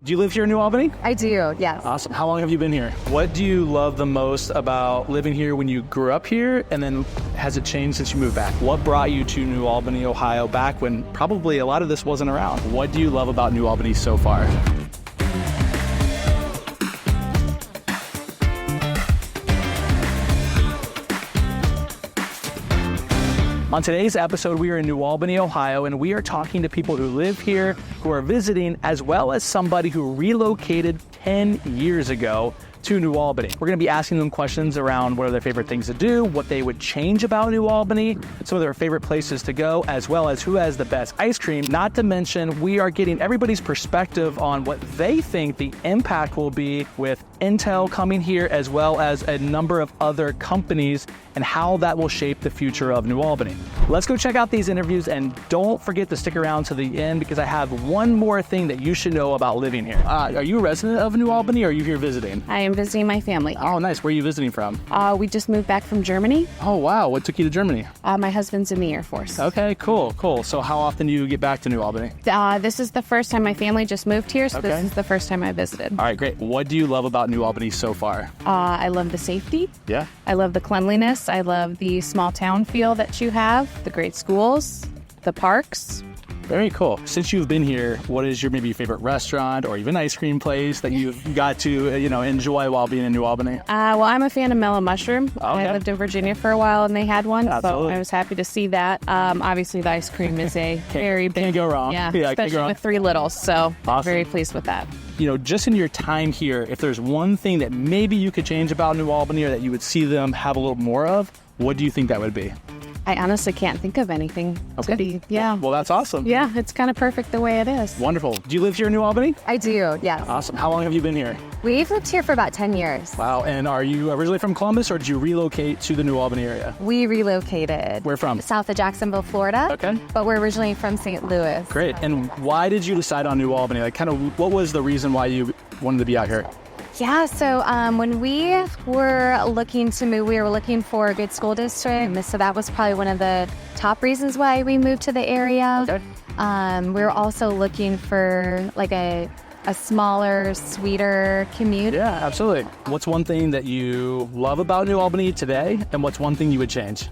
Do you live here in New Albany? I do, yes. Awesome. How long have you been here? What do you love the most about living here when you grew up here, and then has it changed since you moved back? What brought you to New Albany, Ohio back when probably a lot of this wasn't around? What do you love about New Albany so far? On today's episode, we are in New Albany, Ohio, and we are talking to people who live here, who are visiting, as well as somebody who relocated 10 years ago to New Albany. We're going to be asking them questions around what are their favorite things to do, what they would change about New Albany, some of their favorite places to go, as well as who has the best ice cream. Not to mention, we are getting everybody's perspective on what they think the impact will be with Engel coming here, as well as a number of other companies, and how that will shape the future of New Albany. Let's go check out these interviews, and don't forget to stick around to the end because I have one more thing that you should know about living here. Are you a resident of New Albany, or are you here visiting? I am visiting my family. Oh, nice. Where are you visiting from? We just moved back from Germany. Oh, wow. What took you to Germany? My husband's in the Air Force. Okay, cool. So how often do you get back to New Albany? This is the first time my family just moved here, so This is the first time I visited. All right, great. What do you love about New Albany so far? I love the safety. Yeah. I love the cleanliness. I love the small town feel that you have, the great schools, the parks. Very cool. Since you've been here, what is your maybe favorite restaurant or even ice cream place that you've got to enjoy while being in New Albany? Well, I'm a fan of Mellow Mushroom. Okay. I lived in Virginia for a while, and they had one, Absolutely. so I was happy to see that. Obviously, the ice cream is a very big... Can't go wrong. Yeah, can't especially go wrong. with 3 littles, so Awesome. very pleased with that. Just in your time here, if there's one thing that maybe you could change about New Albany or that you would see them have a little more of, what do you think that would be? I honestly can't think of anything to be. Yeah. Well, that's awesome. Yeah, it's kind of perfect the way it is. Wonderful. Do you live here in New Albany? I do, yes. Awesome. How long have you been here? We've lived here for about 10 years. Wow. And are you originally from Columbus, or did you relocate to the New Albany area? We relocated. Where from? South of Jacksonville, Florida. Okay. But we're originally from St. Louis. Great. And why did you decide on New Albany? What was the reason why you wanted to be out here? Yeah, so when we were looking to move, we were looking for a good school district. So that was probably one of the top reasons why we moved to the area. Okay. We were also looking for a smaller, sweeter commute. Yeah, absolutely. What's one thing that you love about New Albany today, and what's one thing you would change?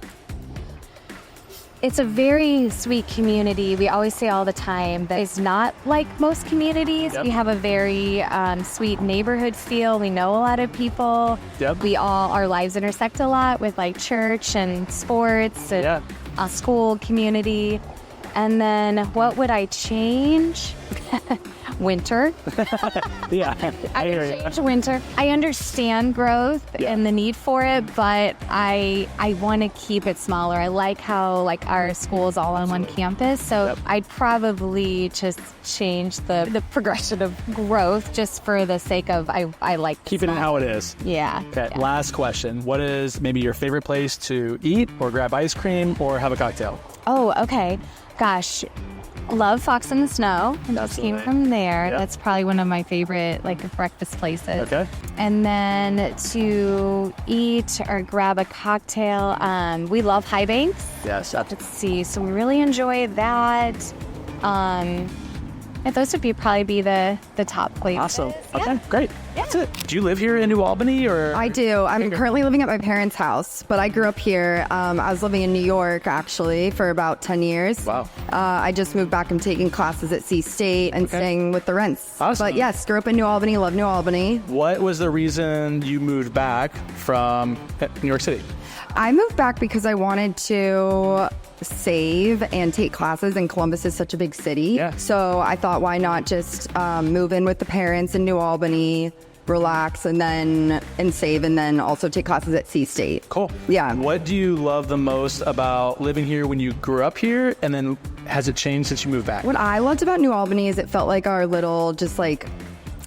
It's a very sweet community. We always say all the time that it's not like most communities. Yep. We have a very sweet neighborhood feel. We know a lot of people. Yep. Our lives intersect a lot with church and sports and school, community. And then what would I change? Winter. Yeah, I would change winter. I understand growth and the need for it, but I want to keep it smaller. I like how our school is all on one campus, so I'd probably just change the progression of growth just for the sake of I like keeping it how it is. Yeah. Okay. Yeah. Last question. What is maybe your favorite place to eat or grab ice cream or have a cocktail? Oh, okay. Gosh. Love Fox in the Snow. I just came from there. Yep. That's probably one of my favorite breakfast places. Okay. And then to eat or grab a cocktail, we love High Banks. Yes. Let's see. So we really enjoy that. Those would probably be the top places. Awesome. Okay, great. That's it. Do you live here in New Albany, or? I do. I'm currently living at my parents' house, but I grew up here. I was living in New York, actually, for about 10 years. Wow. I just moved back. I'm taking classes at C-State and staying with the rents. Awesome. But yes, grew up in New Albany, love New Albany. What was the reason you moved back from New York City? I moved back because I wanted to save and take classes, and Columbus is such a big city. Yeah. So I thought, why not just move in with the parents in New Albany, relax, and save, and then also take classes at C-State. Cool. Yeah. What do you love the most about living here when you grew up here, and then has it changed since you moved back? What I loved about New Albany is it felt like our little,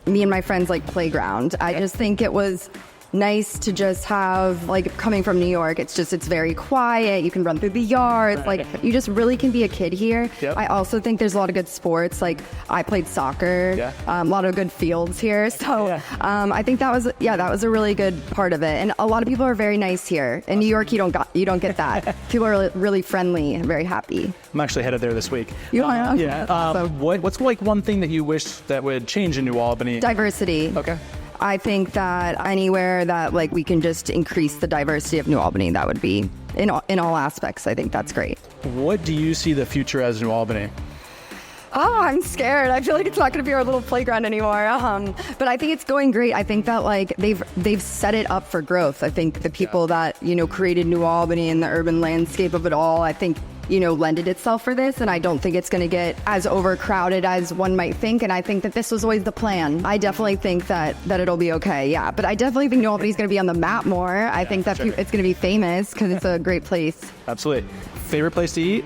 me and my friends, playground. I just think it was nice to just have, like, coming from New York, it's very quiet. You can run through the yards. Like, you just really can be a kid here. Yep. I also think there's a lot of good sports. Like, I played soccer. Yeah. A lot of good fields here. So I think that was a really good part of it. And a lot of people are very nice here. In New York, you don't get that. People are really friendly and very happy. I'm actually headed there this week. You are? Yeah. What's like one thing that you wish that would change in New Albany? Diversity. Okay. I think that anywhere that, like, we can just increase the diversity of New Albany, that would be in all aspects. I think that's great. What do you see the future as New Albany? Oh, I'm scared. I feel like it's not going to be our little playground anymore. But I think it's going great. I think that, like, they've set it up for growth. I think the people that, created New Albany and the urban landscape of it all, I think, lended itself for this. And I don't think it's going to get as overcrowded as one might think. And I think that this was always the plan. I definitely think that it'll be okay. Yeah. But I definitely think New Albany's going to be on the map more. I think that it's going to be famous because it's a great place. Absolutely. Favorite place to eat?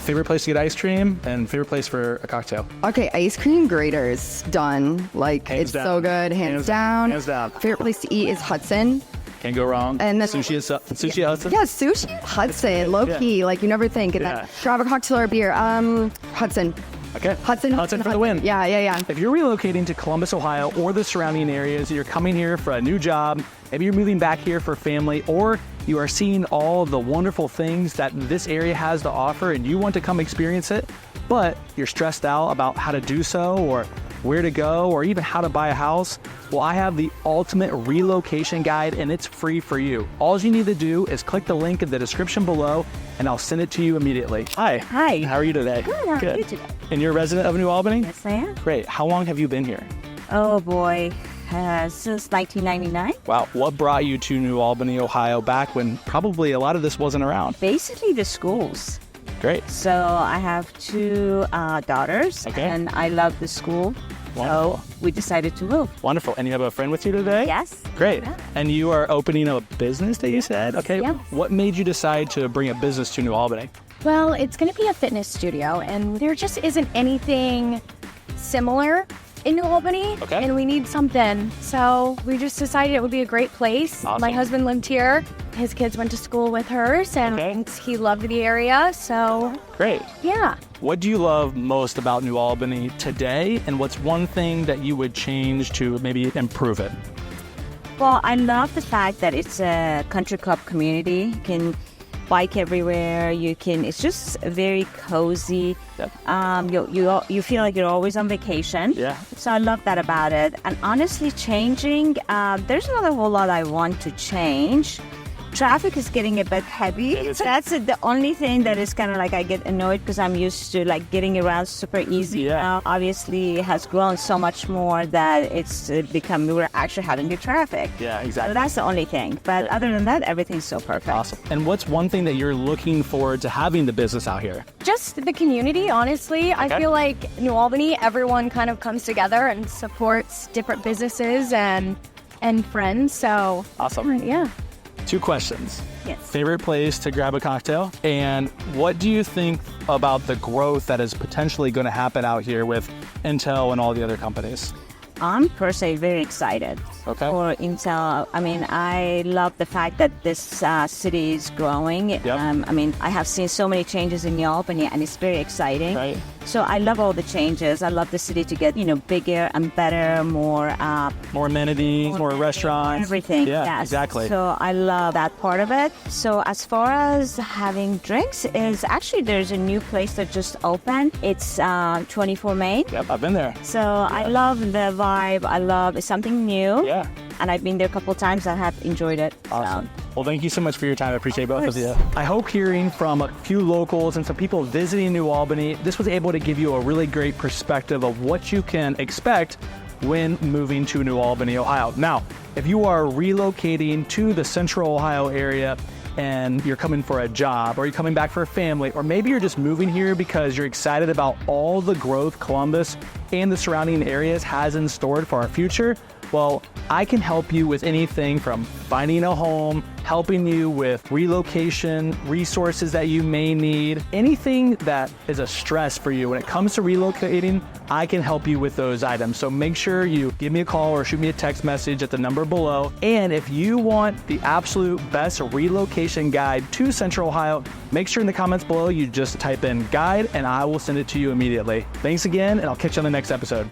Favorite place to get ice cream? And favorite place for a cocktail? Okay, ice cream graters, done. Like, Hands it's down. so good. Hands down. Hands down. Favorite place to eat is Hudson. Can't go wrong. And then sushi at Hudson? Yeah, sushi at Hudson, low key, like, you never think. And then grab a cocktail or beer. Hudson. Okay. Hudson for the win. Yeah. If you're relocating to Columbus, Ohio, or the surrounding areas, you're coming here for a new job, maybe you're moving back here for family, or you are seeing all the wonderful things that this area has to offer and you want to come experience it, but you're stressed out about how to do so, or where to go, or even how to buy a house, well, I have the ultimate relocation guide, and it's free for you. All you need to do is click the link in the description below, and I'll send it to you immediately. Hi. Hi. How are you today? Good. How are you today? And you're a resident of New Albany? Yes, I am. Great. How long have you been here? Oh boy, since 1999. Wow. What brought you to New Albany, Ohio, back when probably a lot of this wasn't around? Basically, the schools. Great. So I have two daughters, and I love the school. Wonderful. So we decided to move. Wonderful. And you have a friend with you today? Yes. Great. Yeah. And you are opening a business that you said? Okay. Yes. What made you decide to bring a business to New Albany? Well, it's going to be a fitness studio, and there just isn't anything similar in New Albany, Okay. and we need something. So we just decided it would be a great place. Awesome. My husband lived here. His kids went to school with hers, and he loved the area. So, Great. yeah. What do you love most about New Albany today, and what's one thing that you would change to maybe improve it? Well, I love the fact that it's a country club community. You can bike everywhere. It's just very cozy. Yep. You feel like you're always on vacation. Yeah. So I love that about it. And honestly, changing, there's not a whole lot I want to change. Traffic is getting a bit heavy. That's the only thing that is kind of like I get annoyed because I'm used to like getting around super easy. Yeah. Now, obviously, it has grown so much more that it's become, we're actually having good traffic. Yeah, So exactly. that's the only thing. But other than that, everything's so perfect. Awesome. And what's one thing that you're looking forward to having the business out here? Just the community, honestly. I feel like New Albany, everyone kind of comes together and supports different businesses and friends. So, Awesome. yeah. 2 questions. Yes. Favorite place to grab a cocktail? And what do you think about the growth that is potentially going to happen out here with Intel and all the other companies? I'm personally very excited Okay. for Engel. I mean, I love the fact that this city is growing. Yep. I mean, I have seen so many changes in Albany, and it's very exciting. Right. So I love all the changes. I love the city to get, bigger and better, more More amenities, more restaurants. everything. Yeah, Yes. exactly. So I love that part of it. So as far as having drinks, there's a new place that just opened. It's 24 Main. Yep, I've been there. So I love the vibe. I love it's something new. Yeah. And I've been there a couple times. I have enjoyed it. Awesome. Well, thank you so much for your time. I appreciate both of course. you. I hope hearing from a few locals and some people visiting New Albany, this was able to give you a really great perspective of what you can expect when moving to New Albany, Ohio. Now, if you are relocating to the Central Ohio area and you're coming for a job, or you're coming back for a family, or maybe you're just moving here because you're excited about all the growth Columbus and the surrounding areas has in store for our future, Well, I can help you with anything from finding a home, helping you with relocation, resources that you may need, anything that is a stress for you when it comes to relocating. I can help you with those items. So make sure you give me a call or shoot me a text message at the number below. And if you want the absolute best relocation guide to Central Ohio, make sure in the comments below you just type in guide and I will send it to you immediately. Thanks again, and I'll catch you on the next episode.